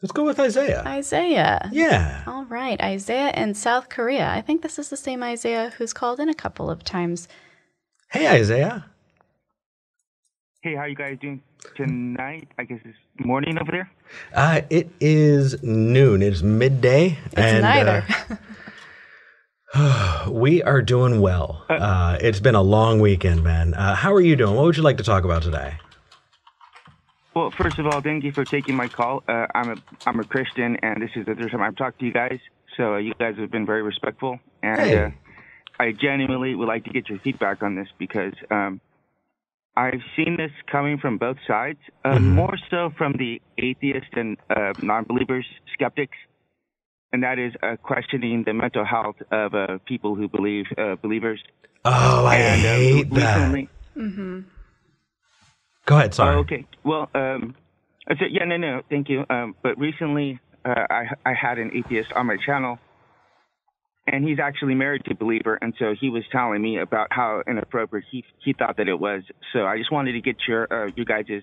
Let's go with Isaiah. Isaiah. Yeah. All right. Isaiah in South Korea. I think this is the same Isaiah who's called in a couple of times. Hey, Isaiah. Hey, how you guys doing tonight? I guess it's morning over there. It is noon. It's midday. It's neither. We are doing well. It's been a long weekend, man. How are you doing? What would you like to talk about today? Well, first of all, thank you for taking my call. I'm a Christian, and this is the third time I've talked to you guys. So you guys have been very respectful, and Hey. I genuinely would like to get your feedback on this because I've seen this coming from both sides, more so from the atheists and non-believers, skeptics, and that is questioning the mental health of people who believe believers. Oh, I hate that. Mm-hmm. Go ahead, sorry. Oh, okay. Well, I said, yeah, no, thank you. But recently, I had an atheist on my channel, and he's actually married to a believer, and so he was telling me about how inappropriate he thought that it was. So I just wanted to get your guys'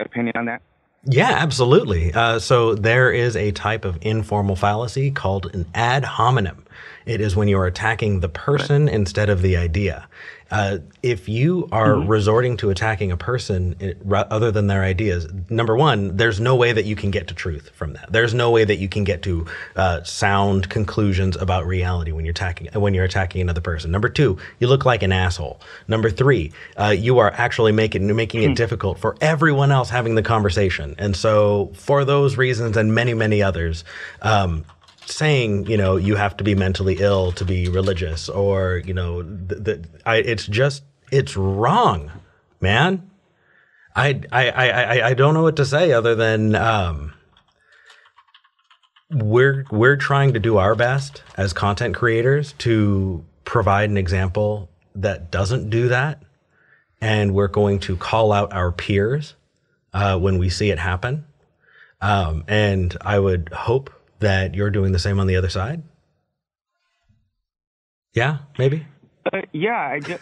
opinion on that. Yeah, absolutely. So there is a type of informal fallacy called an ad hominem. It is when you are attacking the person instead of the idea. If you are resorting to attacking a person other than their ideas, number one, there's no way that you can get to truth from that. There's no way that you can get to sound conclusions about reality when you're attacking another person. Number two, you look like an asshole. Number three, you are actually making it difficult for everyone else having the conversation. And so for those reasons and many, many others, saying, you have to be mentally ill to be religious, or, it's wrong, man. I don't know what to say other than, we're trying to do our best as content creators to provide an example that doesn't do that. And we're going to call out our peers, when we see it happen. And I would hope that you're doing the same on the other side? Yeah, maybe? Yeah, I do.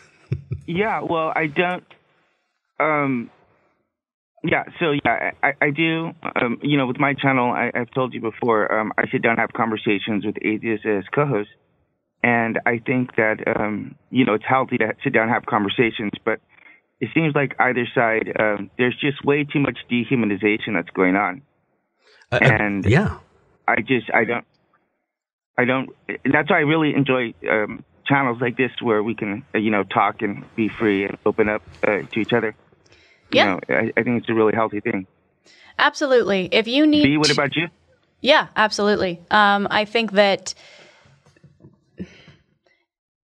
Yeah, well, I don't. I do. With my channel, I've told you before, I sit down and have conversations with atheists as co-hosts. And I think that, it's healthy to sit down and have conversations. But it seems like either side, there's just way too much dehumanization that's going on. And yeah. I don't, that's why I really enjoy channels like this where we can, talk and be free and open up to each other. Yeah. I think it's a really healthy thing. Absolutely. If you need... B, what about you? Yeah, absolutely. I think that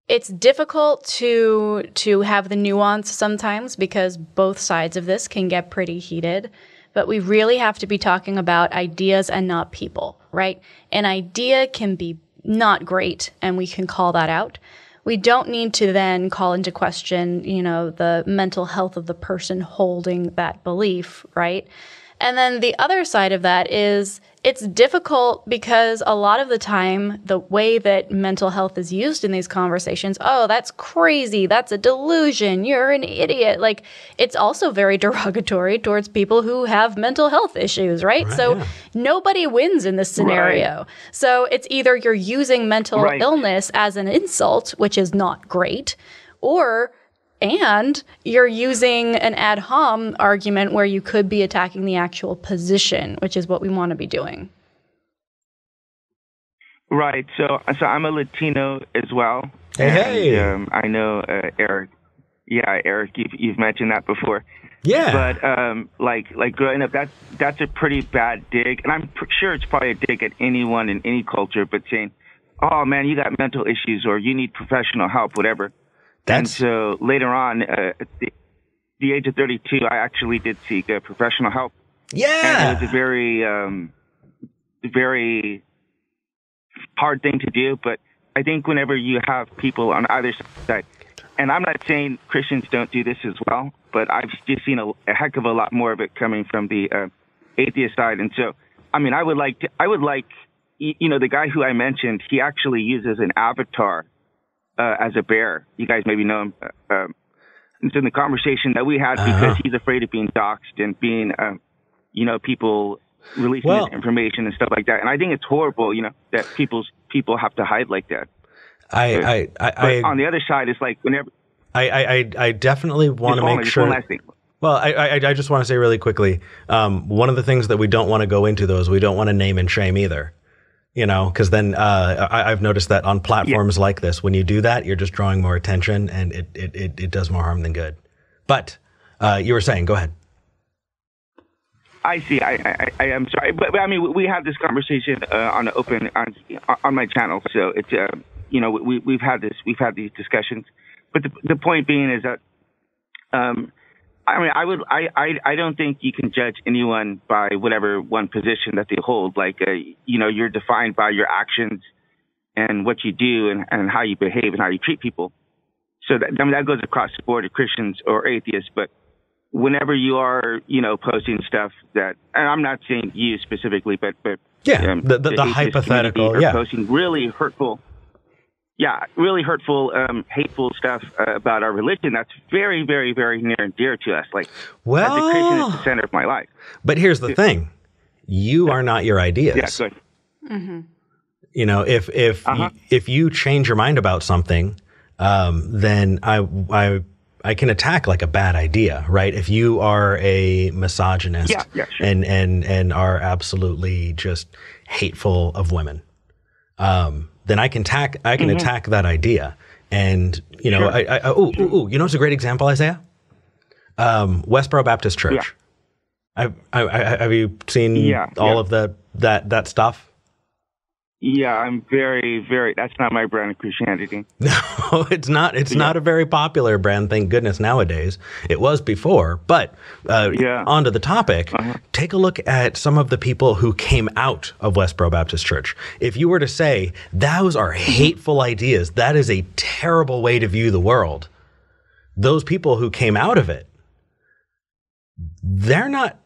it's difficult to have the nuance sometimes because both sides of this can get pretty heated. But we really have to be talking about ideas and not people, right? An idea can be not great, and we can call that out. We don't need to then call into question, the mental health of the person holding that belief, right? And then the other side of that is it's difficult because a lot of the time, the way that mental health is used in these conversations, oh, that's crazy, that's a delusion, you're an idiot. Like, it's also very derogatory towards people who have mental health issues, right? So nobody wins in this scenario. Right. So it's either you're using mental illness as an insult, which is not great, and you're using an ad hom argument where you could be attacking the actual position, which is what we want to be doing. Right. So I'm a Latino as well. Hey. And, I know Eric. Yeah, Eric, you've mentioned that before. Yeah. But like growing up, that's a pretty bad dig, and I'm sure it's probably a dig at anyone in any culture. But saying, "Oh man, you got mental issues," or "You need professional help," whatever. And so later on, at the age of 32, I actually did seek professional help. Yeah. And it was a very, very hard thing to do. But I think whenever you have people on either side, and I'm not saying Christians don't do this as well, but I've just seen a heck of a lot more of it coming from the atheist side. And so, I mean, I would like, the guy who I mentioned, he actually uses an avatar as a bear. You guys maybe know him. It's in the conversation that we had because he's afraid of being doxxed and being, people releasing information and stuff like that. And I think it's horrible, that people have to hide like that. But on the other side, it's like whenever I definitely want to make sure. One last thing. Well, I just want to say really quickly, one of the things that we don't want to go into, though, is we don't want to name and shame either. Because then I've noticed that on platforms like this, when you do that, you're just drawing more attention, and it does more harm than good. But you were saying, go ahead. I see. I am sorry, but I mean, we have this conversation on my channel, so it's we've had these discussions. But the point being is that I don't think you can judge anyone by whatever one position that they hold. Like you're defined by your actions and what you do and how you behave and how you treat people. So that goes across the board of Christians or atheists, but whenever you are, posting stuff that, and I'm not saying you specifically, but yeah, the hypothetical, posting really hurtful, hateful stuff about our religion. That's very, very, very near and dear to us. Like, as a Christian, it's the center of my life. But here's the thing: you are not your ideas. Yeah, good. Mm-hmm. If you change your mind about something, then I can attack like a bad idea, right? If you are a misogynist sure. and are absolutely just hateful of women, then I can attack that idea. And Sure. It's a great example, Isaiah. Westboro Baptist Church. Yeah. Have you seen all of that stuff? Yeah, I'm very, very, that's not my brand of Christianity. No, it's not. It's not a very popular brand, thank goodness, nowadays. It was before, but onto the topic, take a look at some of the people who came out of Westboro Baptist Church. If you were to say, those are hateful ideas, that is a terrible way to view the world, those people who came out of it, they're not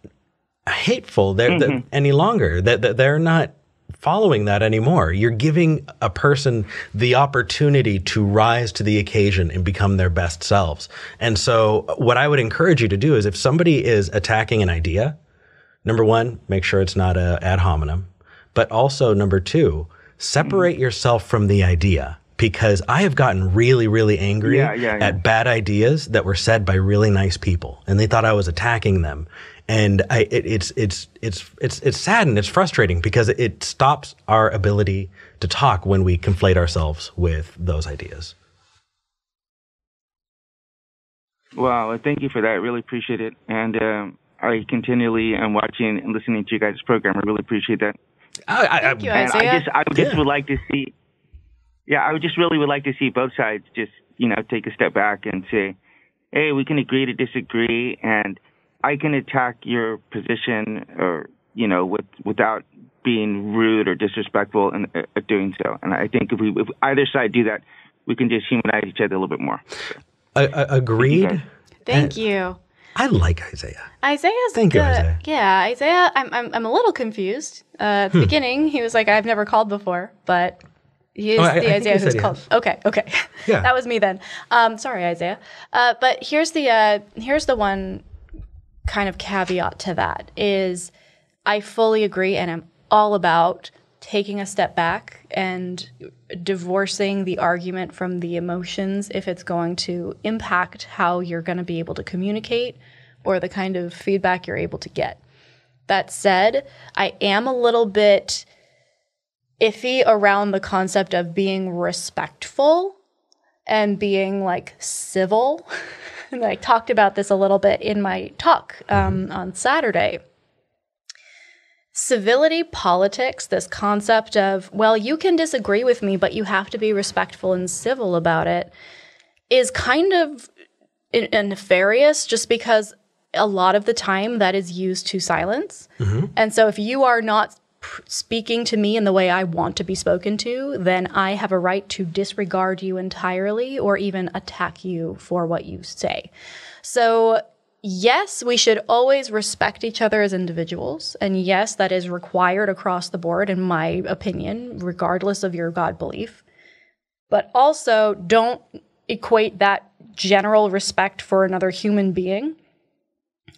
hateful any longer. They're not following that anymore. You're giving a person the opportunity to rise to the occasion and become their best selves. And so what I would encourage you to do is if somebody is attacking an idea, number one, make sure it's not a ad hominem, but also number two, separate yourself from the idea. Because I have gotten really, really angry at bad ideas that were said by really nice people, and they thought I was attacking them. And it's sad and it's frustrating because it stops our ability to talk when we conflate ourselves with those ideas. Wow, thank you for that. I really appreciate it. And I continually am watching and listening to you guys' program. I really appreciate that. Thank you, Isaiah. I just would like to see. Yeah, I just really would like to see both sides just, take a step back and say, hey, we can agree to disagree, and I can attack your position or, without being rude or disrespectful in doing so. And I think if either side do that, we can just humanize each other a little bit more. Agreed. Thank you. I like Isaiah. Thank you, Isaiah. Yeah, Isaiah, I'm a little confused. At the beginning, he was like, I've never called before, but... He is the Isaiah who's called. Okay. Yeah. That was me then. Sorry, Isaiah. But here's the one kind of caveat to that is I fully agree and I'm all about taking a step back and divorcing the argument from the emotions if it's going to impact how you're going to be able to communicate or the kind of feedback you're able to get. That said, I am a little bit iffy around the concept of being respectful and being like civil. And I talked about this a little bit in my talk on Saturday. Civility politics, this concept of, well, you can disagree with me, but you have to be respectful and civil about it, is kind of nefarious just because a lot of the time that is used to silence. Mm-hmm. And so if you are not speaking to me in the way I want to be spoken to, then I have a right to disregard you entirely or even attack you for what you say. So yes, we should always respect each other as individuals. And yes, that is required across the board, in my opinion, regardless of your God belief. But also don't equate that general respect for another human being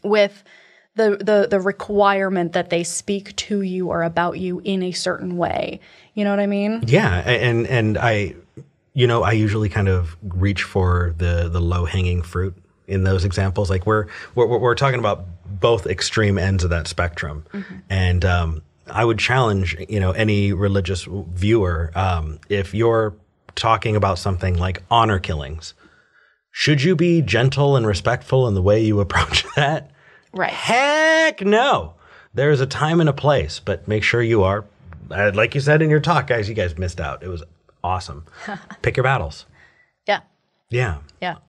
with the requirement that they speak to you or about you in a certain way. You know what I mean? Yeah, and I usually kind of reach for the low hanging fruit in those examples. Like we're talking about both extreme ends of that spectrum, and I would challenge any religious viewer, if you're talking about something like honor killings, should you be gentle and respectful in the way you approach that? Right. Heck no. There's a time and a place, but make sure you are, like you said in your talk, guys, you guys missed out. It was awesome. Pick your battles. Yeah. Yeah. Yeah.